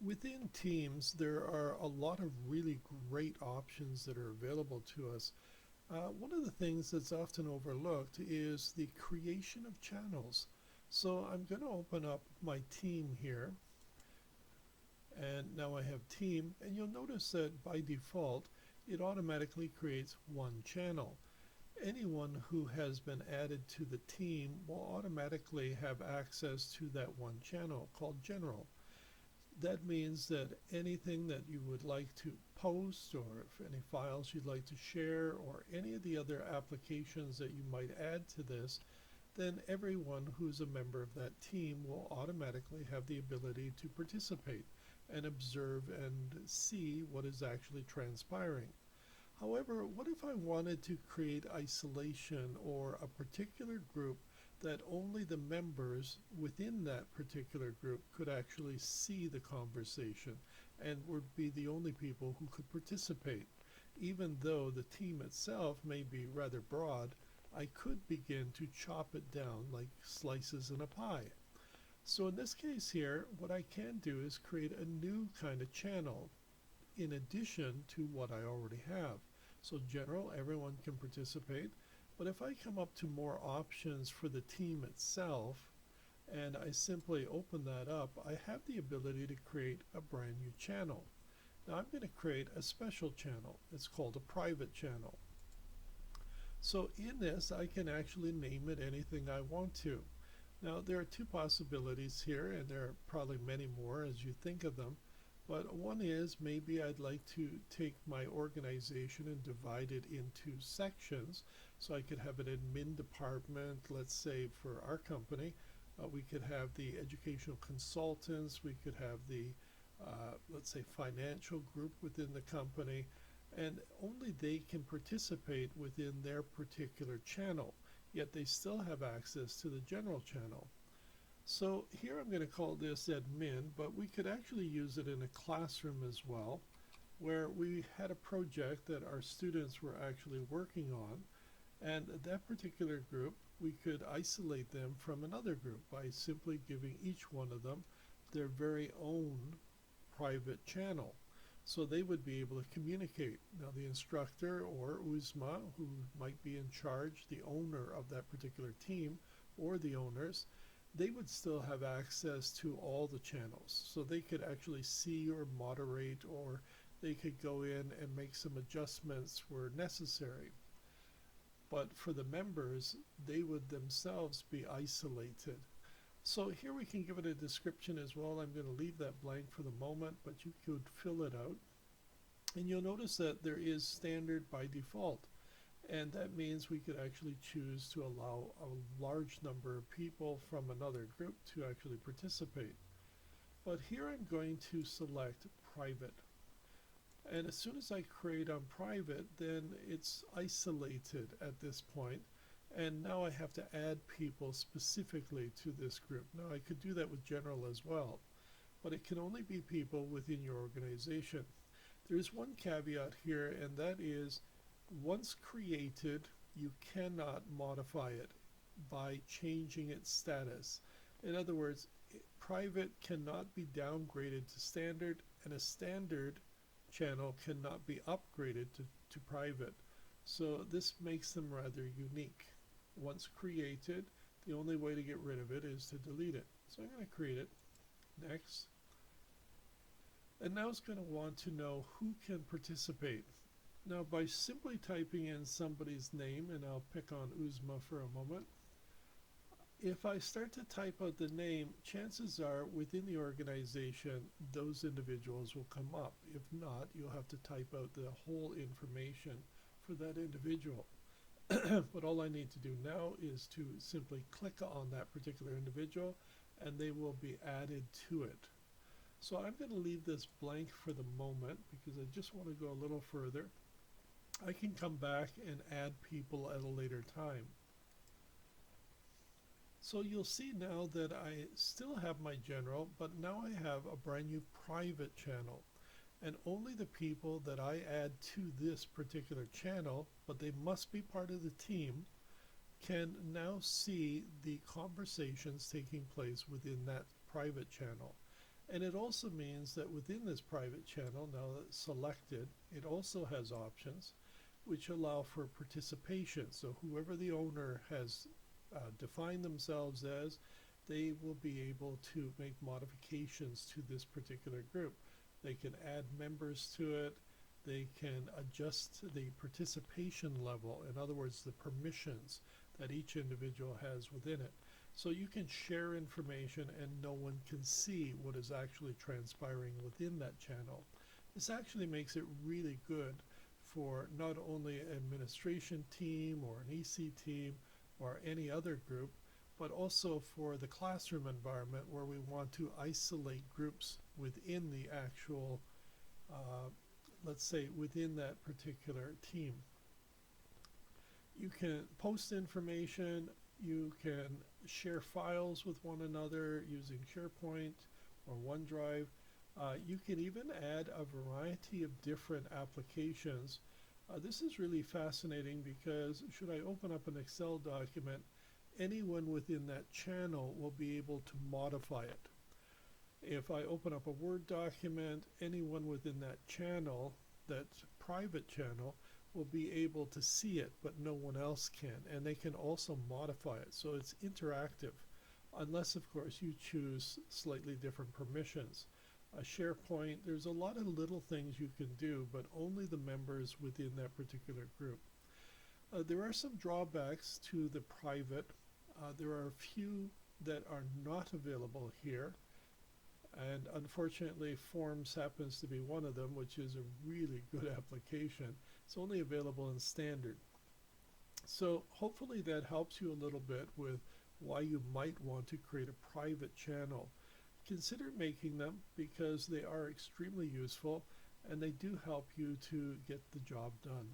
Within Teams, there are a lot of really great options that are available to us. One of the things that's often overlooked is the creation of channels. So I'm going to open up my team here, and now I have team, and you'll notice that by default it automatically creates one channel. Anyone who has been added to the team will automatically have access to that one channel called General. That means that anything that you would like to post, or if any files you'd like to share, or any of the other applications that you might add to this, then everyone who's a member of that team will automatically have the ability to participate and observe and see what is actually transpiring. However, what if I wanted to create isolation or a particular group that only the members within that particular group could actually see the conversation and would be the only people who could participate? Even though the team itself may be rather broad, I could begin to chop it down like slices in a pie. So in this case here, what I can do is create a new kind of channel in addition to what I already have. So general, everyone can participate. But if I come up to more options for the team itself, and I simply open that up, I have the ability to create a brand new channel. Now I'm going to create a special channel. It's called a private channel. So in this, I can actually name it anything I want to. Now there are two possibilities here, and there are probably many more as you think of them. But one is maybe I'd like to take my organization and divide it into sections. So I could have an admin department, let's say for our company. We could have the educational consultants, we could have the, let's say, financial group within the company, and only they can participate within their particular channel, yet they still have access to the general channel. So here I'm going to call this admin, but we could actually use it in a classroom as well, where we had a project that our students were actually working on, and that particular group, we could isolate them from another group by simply giving each one of them their very own private channel. So they would be able to communicate. Now the instructor or USMA, who might be in charge, the owner of that particular team, or the owners, they would still have access to all the channels. So they could actually see or moderate, or they could go in and make some adjustments where necessary. But for the members, they would themselves be isolated. So here we can give it a description as well. I'm going to leave that blank for the moment, but you could fill it out. And you'll notice that there is standard by default. And that means we could actually choose to allow a large number of people from another group to actually participate. But here I'm going to select private. And as soon as I create on private, then it's isolated at this point. And now I have to add people specifically to this group. Now I could do that with general as well, but it can only be people within your organization. There's one caveat here, and that is once created, you cannot modify it by changing its status. In other words, private cannot be downgraded to standard, and a standard channel cannot be upgraded to private. So this makes them rather unique. Once created, the only way to get rid of it is to delete it. So I'm going to create it. Next. And now it's going to want to know who can participate. Now by simply typing in somebody's name, and I'll pick on Uzma for a moment, if I start to type out the name, chances are within the organization those individuals will come up. If not, you'll have to type out the whole information for that individual. But all I need to do now is to simply click on that particular individual, and they will be added to it. So I'm going to leave this blank for the moment because I just want to go a little further. I can come back and add people at a later time. So you'll see now that I still have my general, but now I have a brand new private channel. And only the people that I add to this particular channel, but they must be part of the team, can now see the conversations taking place within that private channel. And it also means that within this private channel, now that it's selected, it also has options which allow for participation. So whoever the owner has defined themselves as, they will be able to make modifications to this particular group. They can add members to it. They can adjust the participation level, in other words, the permissions that each individual has within it. So you can share information and no one can see what is actually transpiring within that channel. This actually makes it really good for not only an administration team or an EC team or any other group, but also for the classroom environment where we want to isolate groups within the actual, let's say, within that particular team. You can post information, you can share files with one another using SharePoint or OneDrive. You can even add a variety of different applications. This is really fascinating because should I open up an Excel document, anyone within that channel will be able to modify it. If I open up a Word document, anyone within that channel, that private channel, will be able to see it, but no one else can. And they can also modify it. So it's interactive, unless, of course, you choose slightly different permissions. SharePoint, there's a lot of little things you can do, but only the members within that particular group. There are some drawbacks to the private. There are a few that are not available here. And unfortunately, Forms happens to be one of them, which is a really good application. It's only available in standard. So hopefully that helps you a little bit with why you might want to create a private channel. Consider making them because they are extremely useful and they do help you to get the job done.